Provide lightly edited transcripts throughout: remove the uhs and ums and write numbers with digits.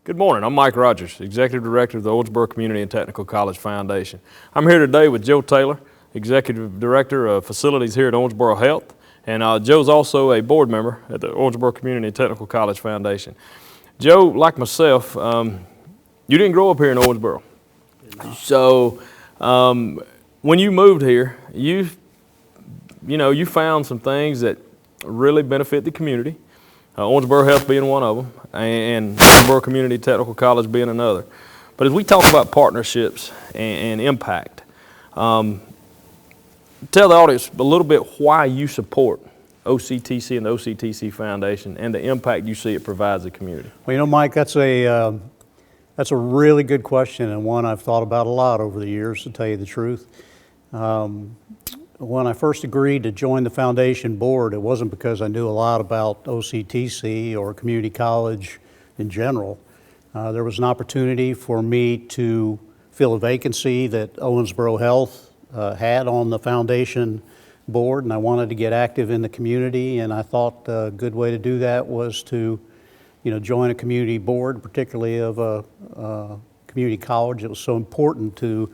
Good morning. I'm Mike Rogers, Executive Director of the Owensboro Community and Technical College Foundation. I'm here today with Joe Taylor, Executive Director of Facilities here at Owensboro Health, and Joe's also a board member at the Owensboro Community and Technical College Foundation. Joe, like myself, you didn't grow up here in Owensboro. So when you moved here, you found some things that really benefit the community. Owensboro Health being one of them, and Owensboro Community Technical College being another. But as we talk about partnerships and impact, tell the audience a little bit why you support OCTC and the OCTC Foundation and the impact you see it provides the community. Well, Mike, that's a really good question, and one I've thought about a lot over the years, to tell you the truth. When I first agreed to join the foundation board, it wasn't because I knew a lot about OCTC or community college in general. There was an opportunity for me to fill a vacancy that Owensboro Health had on the foundation board, and I wanted to get active in the community, and I thought a good way to do that was to join a community board, particularly of a community college. It was so important to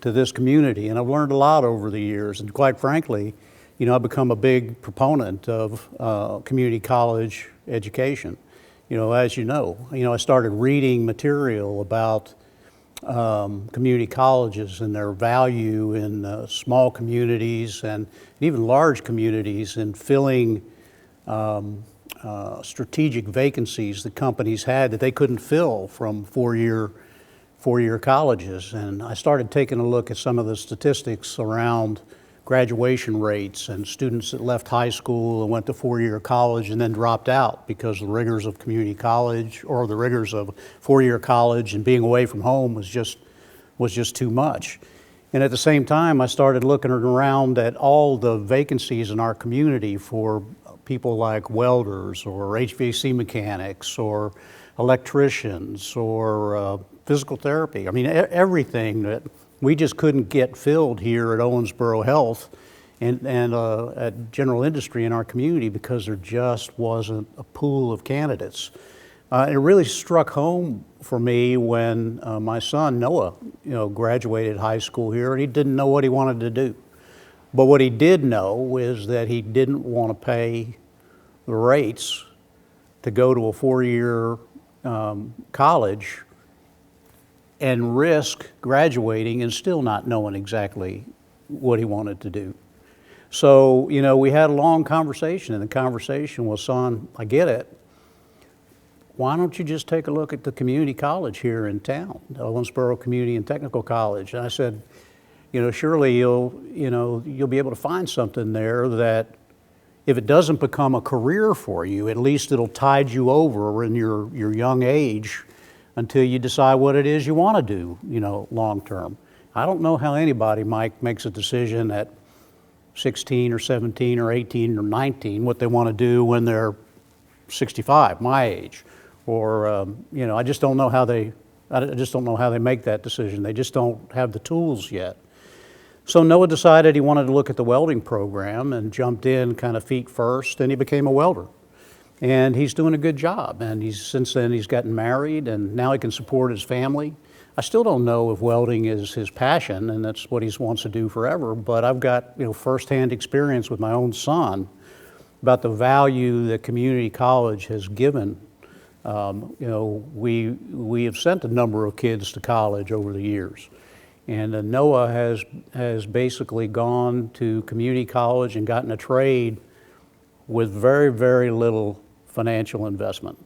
this community, and I've learned a lot over the years, and quite frankly, I've become a big proponent of community college education. As I started reading material about community colleges and their value in small communities and even large communities in filling strategic vacancies that companies had that they couldn't fill from four-year colleges. And I started taking a look at some of the statistics around graduation rates and students that left high school and went to four-year college and then dropped out because of the rigors of community college or the rigors of four-year college, and being away from home was just too much. And at the same time, I started looking around at all the vacancies in our community for people like welders or HVAC mechanics or electricians or physical therapy. I mean, everything that we just couldn't get filled here at Owensboro Health and at general industry in our community because there just wasn't a pool of candidates. It really struck home for me when my son Noah, graduated high school here, and he didn't know what he wanted to do. But what he did know is that he didn't want to pay the rates to go to a four-year college and risk graduating and still not knowing exactly what he wanted to do. So, we had a long conversation, and the conversation was, son, I get it. Why don't you just take a look at the community college here in town, Owensboro Community and Technical College? And I said, surely you'll be able to find something there that if it doesn't become a career for you, at least it'll tide you over in your young age until you decide what it is you want to do, long term. I don't know how anybody, Mike, makes a decision at 16 or 17 or 18 or 19 what they want to do when they're 65, my age. Or I just don't know how they make that decision. They just don't have the tools yet. So Noah decided he wanted to look at the welding program and jumped in kind of feet first, and he became a welder. And he's doing a good job, and since then he's gotten married, and now he can support his family. I still don't know if welding is his passion, and that's what he wants to do forever, but I've got firsthand experience with my own son about the value that community college has given. We have sent a number of kids to college over the years, and Noah has basically gone to community college and gotten a trade with very, very little financial investment,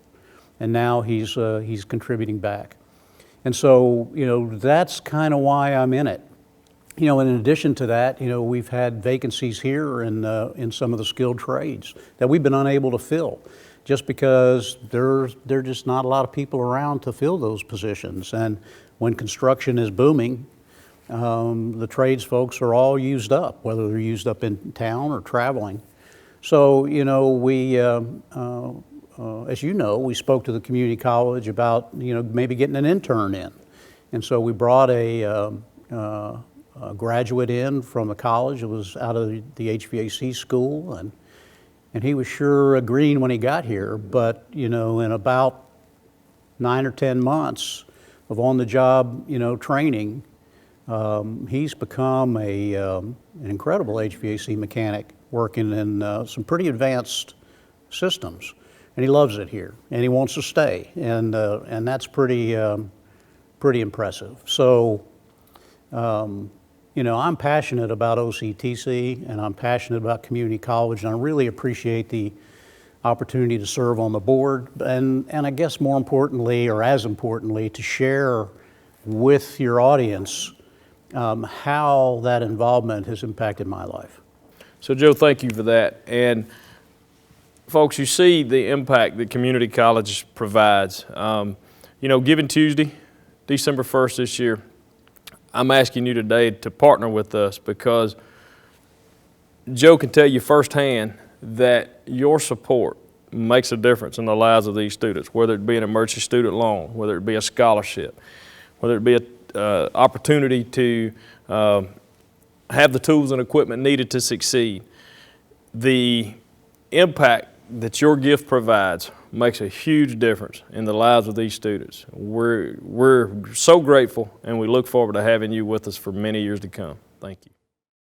and now he's contributing back. And so that's kind of why I'm in it. In addition to that, we've had vacancies here in some of the skilled trades that we've been unable to fill, just because there are just not a lot of people around to fill those positions. And when construction is booming, the trades folks are all used up, whether they're used up in town or traveling. So, we, as we spoke to the community college about, maybe getting an intern in. And so we brought a graduate in from the college. It was out of the HVAC school, and he was sure green when he got here, but, in about 9 or 10 months of on-the-job, training, he's become an incredible HVAC mechanic working in some pretty advanced systems. And he loves it here, and he wants to stay, and that's pretty impressive. So, I'm passionate about OCTC, and I'm passionate about community college, and I really appreciate the opportunity to serve on the board, and I guess more importantly, or as importantly, to share with your audience how that involvement has impacted my life. So Joe, thank you for that. And folks, you see the impact that community college provides. Giving Tuesday, December 1st this year, I'm asking you today to partner with us because Joe can tell you firsthand that your support makes a difference in the lives of these students, whether it be an emergency student loan, whether it be a scholarship, whether it be an opportunity to have the tools and equipment needed to succeed. The impact that your gift provides makes a huge difference in the lives of these students. We're so grateful, and we look forward to having you with us for many years to come. Thank you.